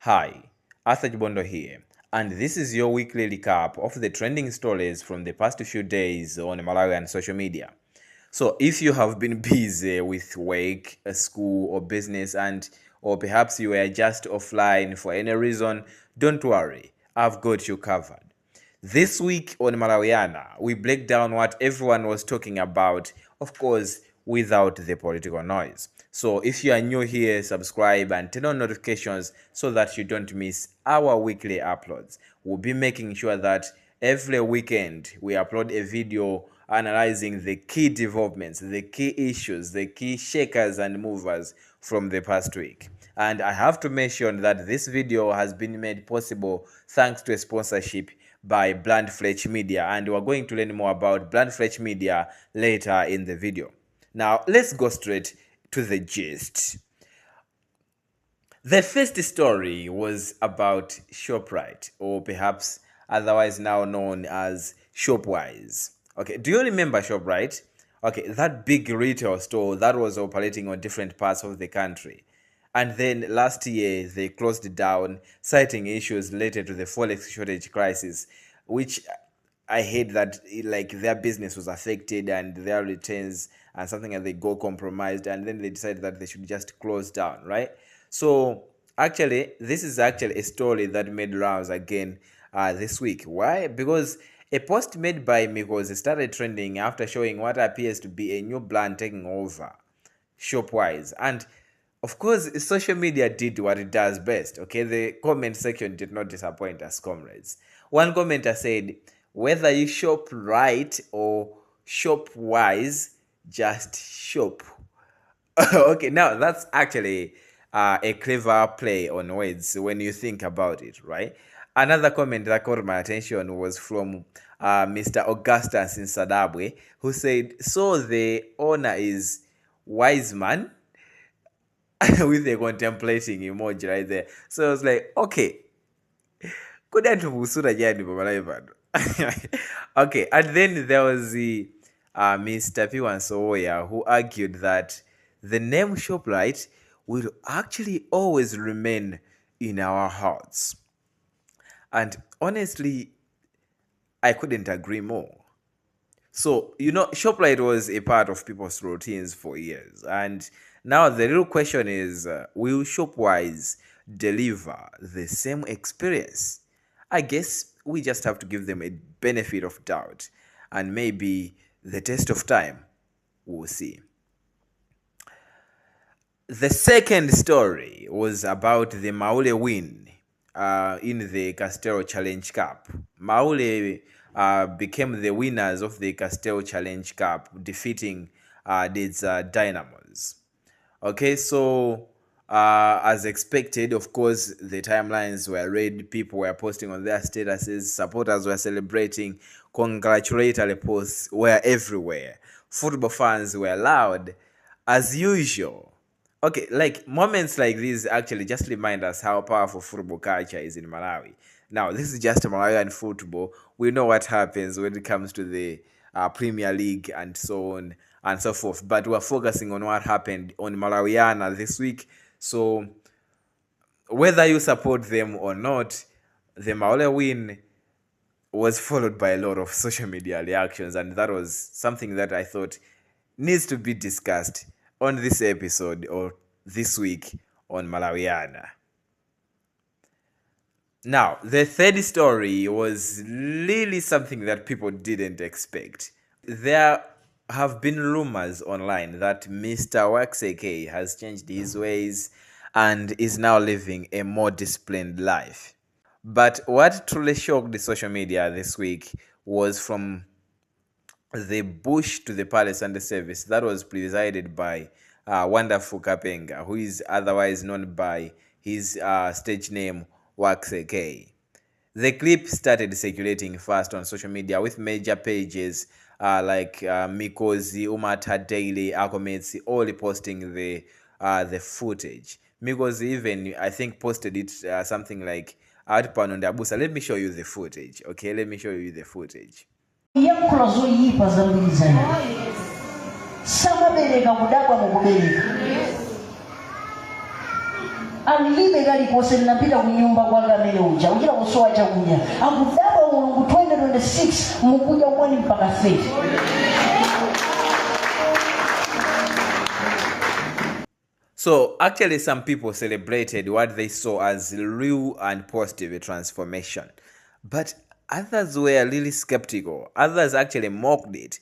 Hi, Arthur Bondo here, and this is your weekly recap of the trending stories from the past few days on Malawian social media. So, if you have been busy with work, school, or business, or perhaps you were just offline for any reason, don't worry, I've got you covered. This week on Malawiana, we break down what everyone was talking about, of course, without the political noise. So if you are new here, subscribe and turn on notifications so that you don't miss our weekly uploads. We'll be making sure that every weekend we upload a video analyzing the key developments, the key issues, the key shakers and movers from the past week. And I have to mention that this video has been made possible thanks to a sponsorship by Brand Fletch Media, and we're going to learn more about Brand Fletch Media later in the video. Now, let's go straight to the gist. The first story was about ShopRite, or perhaps otherwise now known as Shopwise. Okay, do you remember ShopRite? Okay, that big retail store that was operating on different parts of the country. And then last year, they closed down, citing issues related to the forex shortage crisis, which I hate that like their business was affected and their returns and something like they go compromised, and then they decided that they should just close down, right? So actually, this is actually a story that made rounds again this week. Why? Because a post made by Mikosi started trending after showing what appears to be a new brand taking over, Shopwise. And of course, social media did what it does best, okay? The comment section did not disappoint us, comrades. One commenter said, whether you shop right or shop wise, just shop. Okay, now that's actually a clever play on words when you think about it, right? Another comment that caught my attention was from Mr. Augustus in Sadabwe, who said, so the owner is wise man? With a contemplating emoji right there. So I was like, okay. Okay, and then there was the Mr. Piwan Soya who argued that the name ShopRite will actually always remain in our hearts. And honestly, I couldn't agree more. So, ShopRite was a part of people's routines for years. And now the real question is, will Shopwise deliver the same experience? I guess we just have to give them a benefit of doubt. And maybe the test of time, we'll see. The second story was about the Maule win in the Castel Challenge Cup. Maule became the winners of the Castel Challenge Cup, defeating these Dynamos. Okay, so as expected, of course, the timelines were read. People were posting on their statuses. Supporters were celebrating. Congratulatory posts were everywhere. Football fans were loud, as usual. Okay, like moments like these actually just remind us how powerful football culture is in Malawi. Now, this is just Malawian football. We know what happens when it comes to the Premier League and so on and so forth. But we're focusing on what happened on Malawiana this week. So, whether you support them or not, the Maule win was followed by a lot of social media reactions. And that was something that I thought needs to be discussed on this episode or this week on Malawiana. Now, the third story was really something that people didn't expect. There have been rumors online that Mr. Waxy has changed his ways and is now living a more disciplined life. But what truly shocked the social media this week was from the bush to the palace and the service that was presided by Wonderful Kapenga, who is otherwise known by his stage name Waxy. The clip started circulating fast on social media with major pages like Mikosi, Umata Daily, Akometsi, all posting the footage. Mikosi even, I think, posted it something like Outpan on the Ubusa. Let me show you the footage. Okay, let me show you the footage. alibe gali kose linapita kunyumba kwa gamele uja ujira kusoa chakunya akudaba mulungu 2026 mukuja mwani mpaka 30. So actually some people celebrated what they saw as real and positive transformation, but others were really skeptical. Others actually mocked it,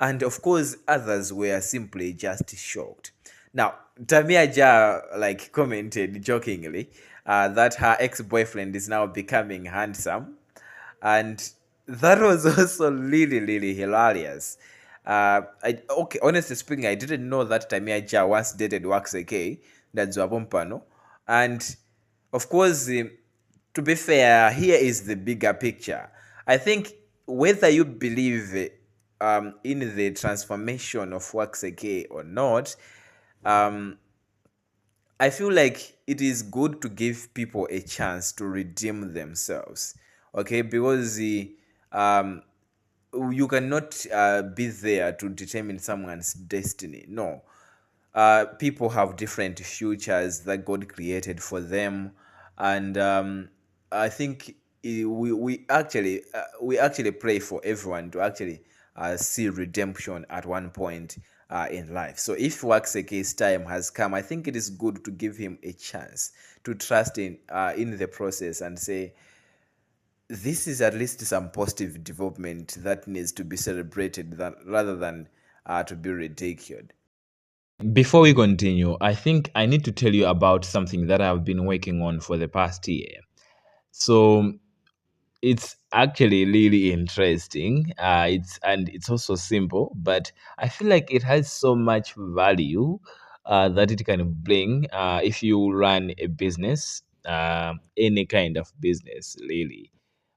and of course others were simply just shocked. Now Tamia Ja commented jokingly that her ex-boyfriend is now becoming handsome, and that was also really hilarious. Okay, honestly speaking, I didn't know that Tamia Ja once dated Waxy, that's Wabompano. And of course, to be fair, here is the bigger picture. I think whether you believe in the transformation of Waxy or not, I feel like it is good to give people a chance to redeem themselves, okay? Because you cannot be there to determine someone's destiny. No. People have different futures that God created for them, and I think we actually pray for everyone to actually see redemption at one point in life. So if Waxy's time has come, I think it is good to give him a chance to trust in the process and say, this is at least some positive development that needs to be celebrated rather than to be ridiculed. Before we continue, I think I need to tell you about something that I've been working on for the past year. So it's actually really interesting. It's also simple, but I feel like it has so much value that it can bring if you run a business, any kind of business, really.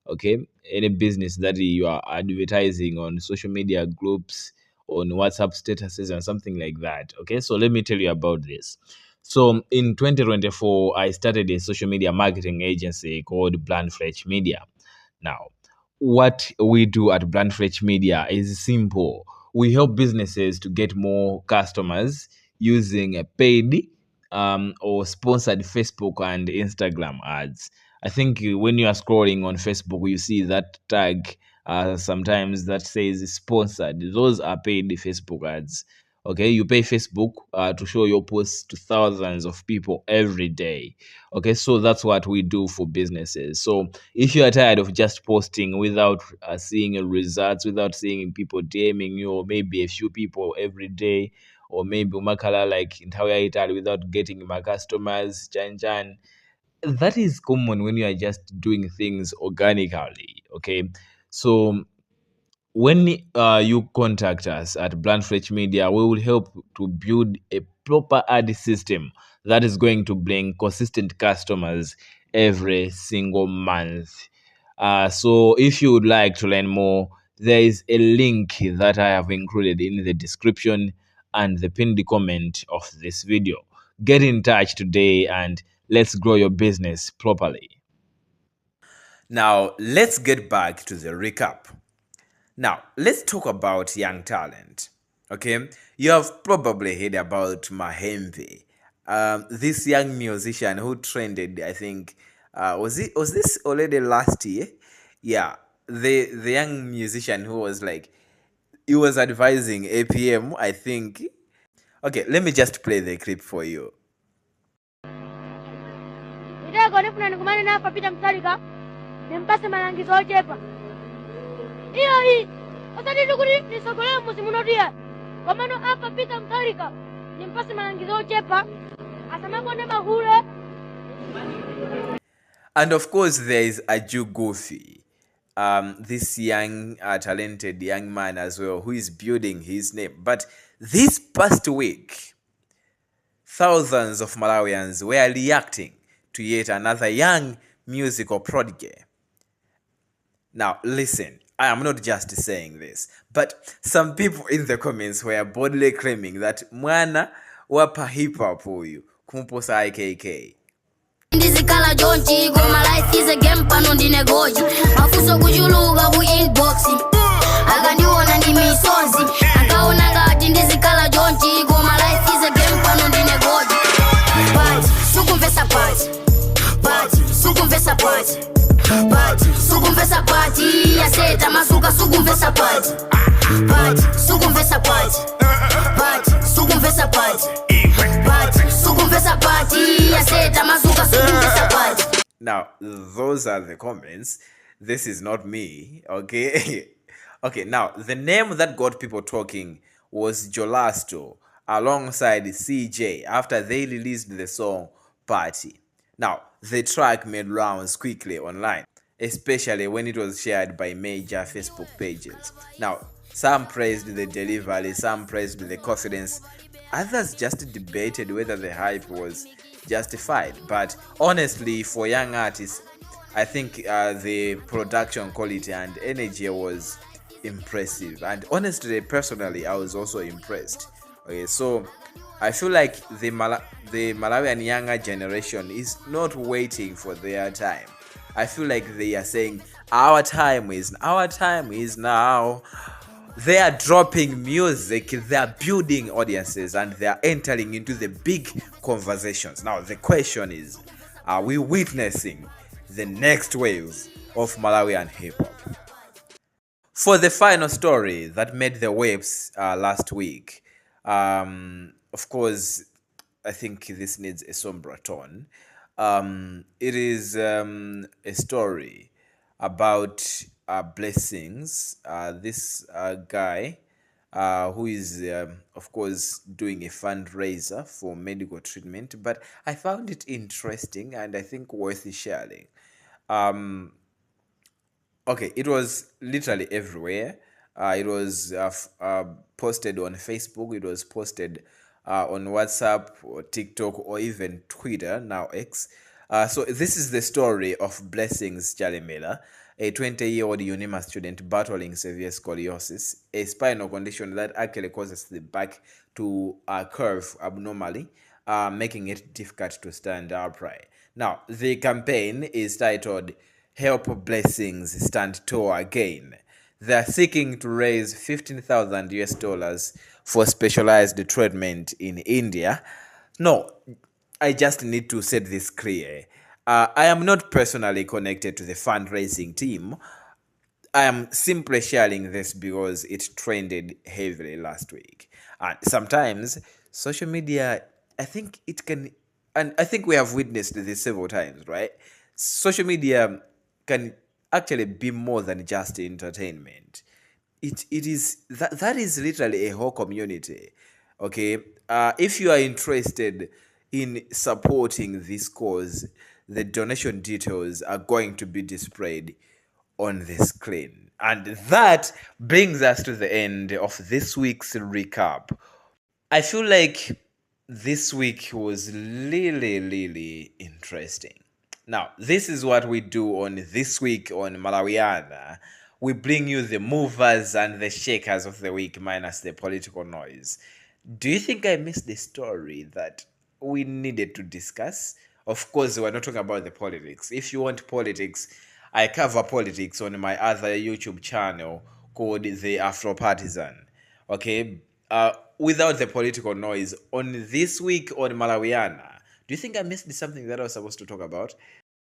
Okay, any business that you are advertising on social media groups, on WhatsApp statuses and something like that. Okay, so let me tell you about this. So in 2024, I started a social media marketing agency called Brandfletch Media. Now, what we do at Brandfletch Media is simple. We help businesses to get more customers using a paid or sponsored Facebook and Instagram ads. I think when you are scrolling on Facebook, you see that tag sometimes that says sponsored. Those are paid Facebook ads. Okay, you pay Facebook to show your posts to thousands of people every day. Okay, so that's what we do for businesses. So if you are tired of just posting without seeing results, without seeing people DMing you, or maybe a few people every day, or maybe umakala like entire Italy without getting my customers, chan, that is common when you are just doing things organically. Okay, so when you contact us at Brandfletch Media, we will help to build a proper ad system that is going to bring consistent customers every single month. So if you would like to learn more, there is a link that I have included in the description and the pinned comment of this video. Get in touch today and let's grow your business properly. Now, let's get back to the recap. Now, let's talk about young talent. Okay, you have probably heard about Mahembe, this young musician who trended. I think was this already last year? Yeah, the young musician who was like, he was advising APM, I think. Okay, let me just play the clip for you. And of course, there is Aju Goofy, this young, talented young man as well, who is building his name. But this past week, thousands of Malawians were reacting to yet another young musical prodigy. Now, listen, I am not just saying this, but some people in the comments were boldly claiming that mwana wapa hip hop huyu kumposa IKK. Ndizikala jonchi go my life is a game pano ndinegoji mafuso kujuluga ku inbox akandiona ndi misozi akaona ngati ndizikala jonchi go my life is a game pano ndinegoji but sukumvesa part sukumvesa Pati. Pati, sukumvesa Pati. Aseta masuka sukumvesa Pati. Pati, sukumvesa Pati. Pati, sukumvesa Pati. Pati, sukumvesa Pati. Aseta masuka sukumvesa Pati. Now, those are the comments. This is not me, okay? Okay, now, the name that got people talking was Jolasto alongside Ceejay after they released the song Pati. Now, the track made rounds quickly online, especially when it was shared by major Facebook pages. Now, some praised the delivery, some praised the confidence, others just debated whether the hype was justified. But honestly, for young artists, I think the production quality and energy was impressive. And honestly, personally, I was also impressed. Okay, so I feel like the Malawian younger generation is not waiting for their time. I feel like they are saying our time is now. They are dropping music, they are building audiences, and they are entering into the big conversations. Now, the question is, are we witnessing the next waves of Malawian hip-hop? For the final story that made the waves last week, of course, I think this needs a somber tone. It is a story about blessings. This guy who is, of course, doing a fundraiser for medical treatment, but I found it interesting and I think worth sharing. Okay, it was literally everywhere. It was posted on Facebook. It was posted on WhatsApp or TikTok or even Twitter, now X. So this is the story of Blessings Chalimela, a 20-year-old UNIMA student battling severe scoliosis, a spinal condition that actually causes the back to curve abnormally, making it difficult to stand upright. Now, the campaign is titled Help Blessings Stand Tall Again. They are seeking to raise $15,000 for specialized treatment in India. No, I just need to set this clear. I am not personally connected to the fundraising team. I am simply sharing this because it trended heavily last week. And sometimes social media, I think it can, and I think we have witnessed this several times, right? Social media can actually be more than just entertainment. It is that is literally a whole community. Okay, if you are interested in supporting this cause, the donation details are going to be displayed on the screen. And that brings us to the end of this week's recap. I feel like this week was really interesting. Now, this is what we do on This Week on Malawiana. We bring you the movers and the shakers of the week minus the political noise. Do you think I missed the story that we needed to discuss? Of course, we're not talking about the politics. If you want politics, I cover politics on my other YouTube channel called The Afro Partisan. Okay? Without the political noise, on This Week on Malawiana, do you think I missed something that I was supposed to talk about?